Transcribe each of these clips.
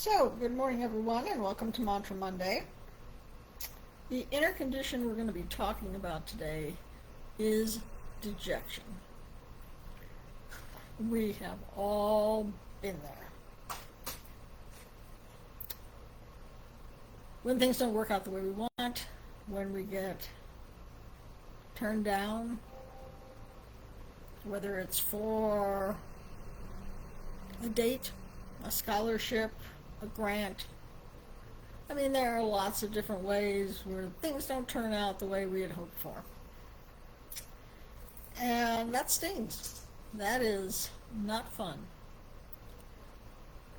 So, good morning everyone and welcome to Mantra Monday. The inner condition we're going to be talking about today is dejection. We have all been there. When things don't work out the way we want, when we get turned down, whether it's for a date, a scholarship, a grant. I mean, there are lots of different ways where things don't turn out the way we had hoped for. And that stings. That is not fun.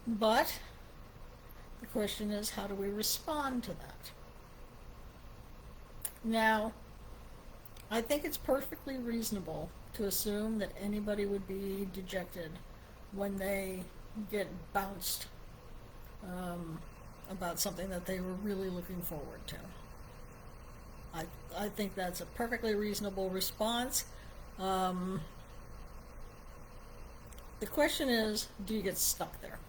But the question is, how do we respond to that? Now, I think it's perfectly reasonable to assume that anybody would be dejected when they get bounced about something that they were really looking forward to. I think that's a perfectly reasonable response. The question is, do you get stuck there?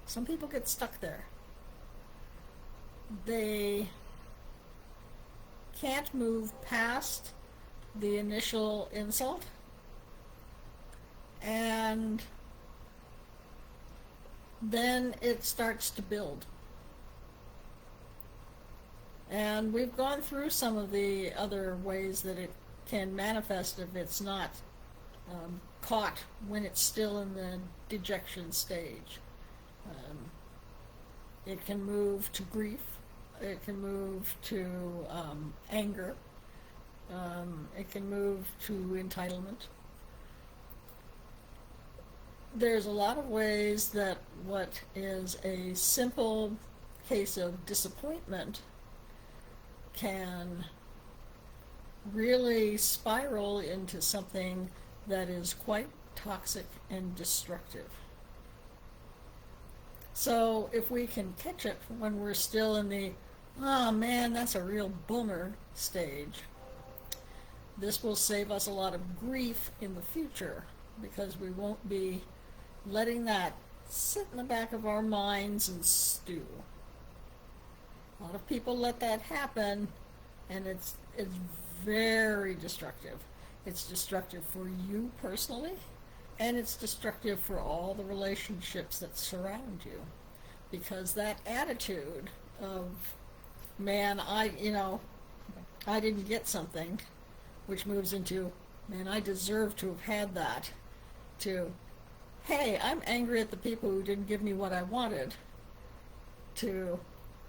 Some people get stuck there. They can't move past the initial insult, and then it starts to build. And we've gone through some of the other ways that it can manifest if it's not caught when it's still in the dejection stage. It can move to grief. It can move to anger. It can move to entitlement. There's a lot of ways that what is a simple case of disappointment can really spiral into something that is quite toxic and destructive. So if we can catch it when we're still in the, oh man, that's a real bummer stage, this will save us a lot of grief in the future, because we won't be letting that sit in the back of our minds and stew. A lot of people let that happen, and it's very destructive. It's destructive for you personally, and it's destructive for all the relationships that surround you, because that attitude of, man, I didn't get something, which moves into, man, I deserve to have had that, to, hey, I'm angry at the people who didn't give me what I wanted, to,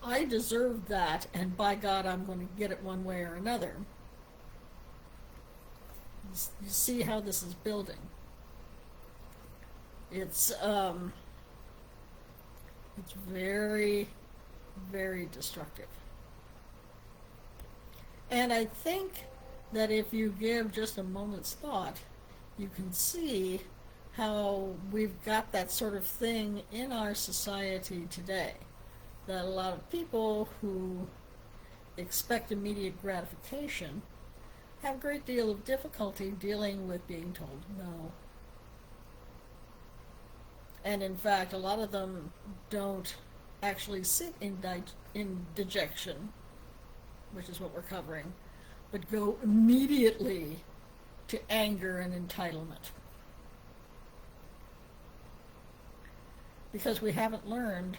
I deserved that, and by God, I'm going to get it one way or another. You see how this is building. It's very, very destructive. And I think that if you give just a moment's thought, you can see how we've got that sort of thing in our society today. That a lot of people who expect immediate gratification have a great deal of difficulty dealing with being told no. And in fact, a lot of them don't actually sit in dejection, which is what we're covering, but go immediately to anger and entitlement. Because we haven't learned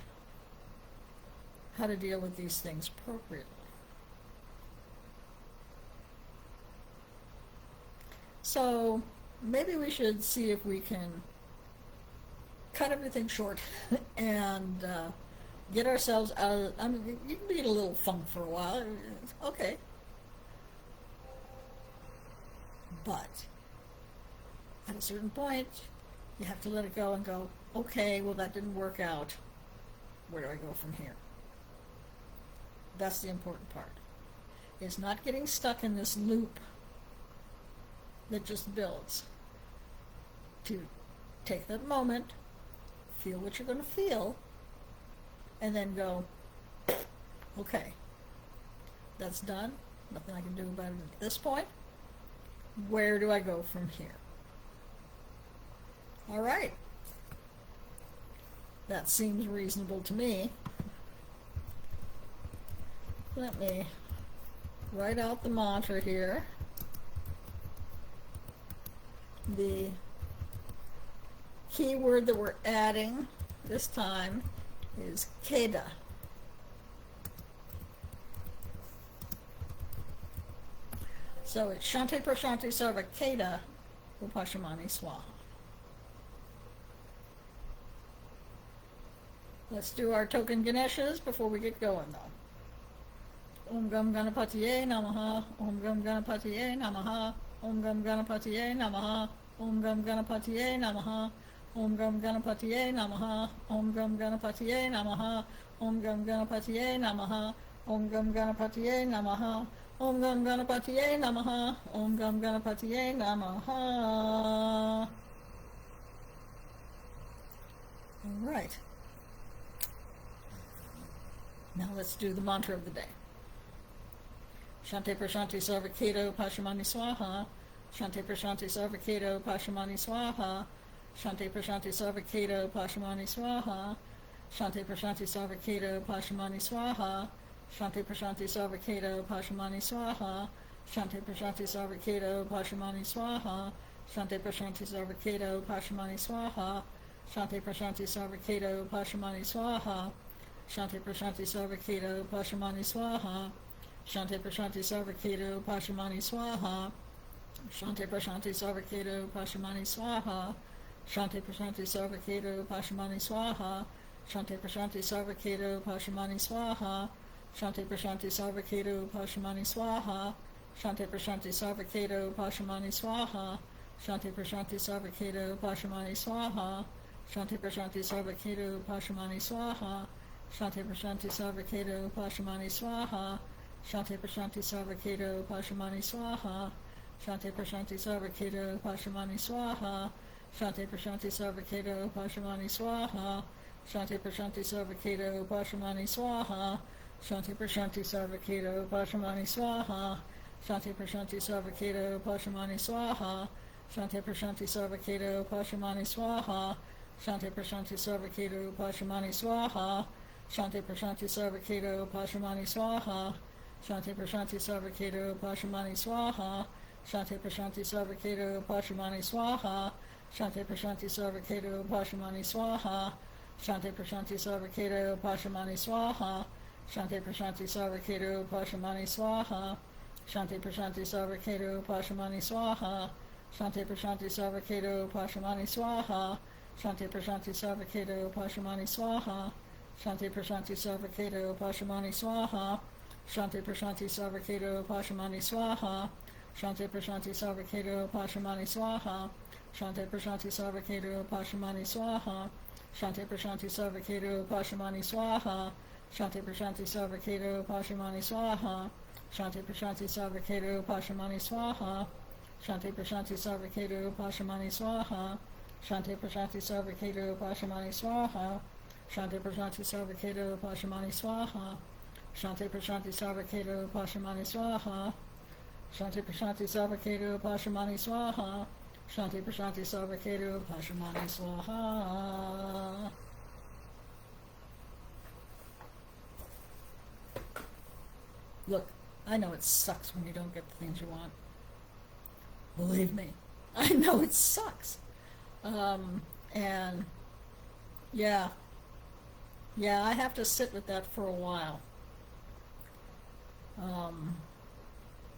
how to deal with these things appropriately. So maybe we should see if we can cut everything short and get ourselves out of, I mean, you can be in a little funk for a while, okay. But at a certain point, you have to let it go and go, okay, well, that didn't work out. Where do I go from here? That's the important part. Is not getting stuck in this loop that just builds. To take that moment, feel what you're going to feel, and then go, okay, that's done. Nothing I can do about it at this point. Where do I go from here? All right. That seems reasonable to me. Let me write out the mantra here. The key word that we're adding this time is Keda. So it's Shanti Prashanti Sarva Keda Upashamani Swaha. Let's do our token Ganeshas before we get going though. Om Gam Ganapatiye Namaha, Om Gam Ganapatiye Namaha, Om Gam Ganapatiye Namaha, Om Gam Ganapatiye Namaha, Om Gam Ganapatiye Namaha, Om Gam Ganapatiye Namaha, Om Gam Ganapatiye Namaha, Om Gam Ganapatiye Namaha, Om Gam Ganapatiye Namaha, Om Gam Ganapatiye Namaha. All right. Now let's do the mantra of the day. Shante Prashanti Sarvaketo Pashamani Swaha. Shante Prashanti Sarvaketo Pashamani Swaha. Shante Prashanti Sarvaketo Pashamani Swaha. Shante Prashanti Sarvaketo Pashamani Swaha. Shante Prashanti Sarvaketo Pashamani Swaha. Shante Prashanti Sarvaketo Pashamani Swaha. Shante Prashanti Sarvaketo Pashamani Swaha. Shante Prashanti Sarvaketo Pashamani Swaha. Shante Prashanti Sarvaketo Pashamani Swaha. Shante Prashanti Sarvaketo Pashamani Swaha. Shante Prashanti Sarvaketo Pashamani Swaha. Shante Prashanti Sarvaketo Pashamani Swaha. Shante Prashanti Sarvaketo Pashamani Swaha. Shante Prashanti Sarvaketo Pashamani Swaha. Shante Prashanti Sarvaketo Pashamani Swaha. Shante Prashanti Sarvaketo Pashamani Swaha. Shante Prashanti Sarvaketo Pashamani Swaha. Shante Prashanti Sarvaketo Pashamani Swaha. Shante Prashanti Sarvaketo Pashamani Swaha. Shante Prashanti Sarvaketo Pashamani Swaha. Shante Prashanti Sarvaketo Pashamani Swaha. Shante Prashanti Sarvaketo Pashamani Swaha. Shante Prashanti Sarvaketo Pashamani Swaha. Shante Prashanti Sarvaketo Pashamani Swaha. Shante Prashanti Sarvaketo Pashamani Swaha. Shante Prashanti Sarvaketo Pashamani Swaha. Shante Prashanti Sarvaketo Pashamani Swaha. Shante Prashanti Sarvaketo Pashamani Swaha. Shante Prashanti Sarvaketo Pashamani Swaha. Shante Prashanti Sarvaketo Pashamani Swaha. Shante Prashanti Sarvaketo Pashamani Swaha. Shante Prashanti Sarvaketo Pashamani Swaha. Shante Prashanti Sarvaketo Pashamani Swaha. Shante Prashanti Sarvaketo Pashamani Swaha. Shante Prashanti Sarvaketo Pashamani Swaha. Shante Prashanti Sarvaketo Pashamani Swaha. Shante Prashanti Sarvaketo Pashamani Swaha. Shante Prashanti Sarvaketo Pashamani Swaha. Shante Prashanti Sarvaketo Pashamani Swaha. Shante Prashanti Sarvaketo Pashamani Swaha. Shante Prashanti Sarvaketo Pashamani Swaha. Shante Prashanti Sarvaketo Pashamani Swaha. Shante Prashanti Sarvaketo Pashamani Swaha. Shante Prashanti Sarvaketo Pashamani Swaha. Shante Prashanti Sarvaketo Pashamani Swaha. Shante Prashanti Sarvaketo Pashamani Swaha. Shante Prashanti Sarvaketo Pashamani Swaha. Shante Prashanti Sarvaketo Pashamani Swaha. Look, I know it sucks when you don't get the things you want. Believe me, I know it sucks. And yeah, I have to sit with that for a while.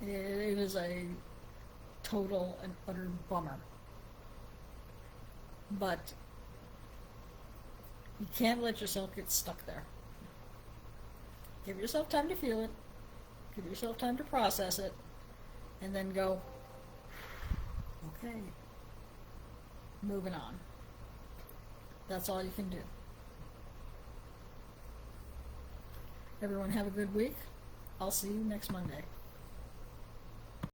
It is a total and utter bummer. But you can't let yourself get stuck there. Give yourself time to feel it. Give yourself time to process it. And then go, okay, moving on. That's all you can do. Everyone have a good week. I'll see you next Monday.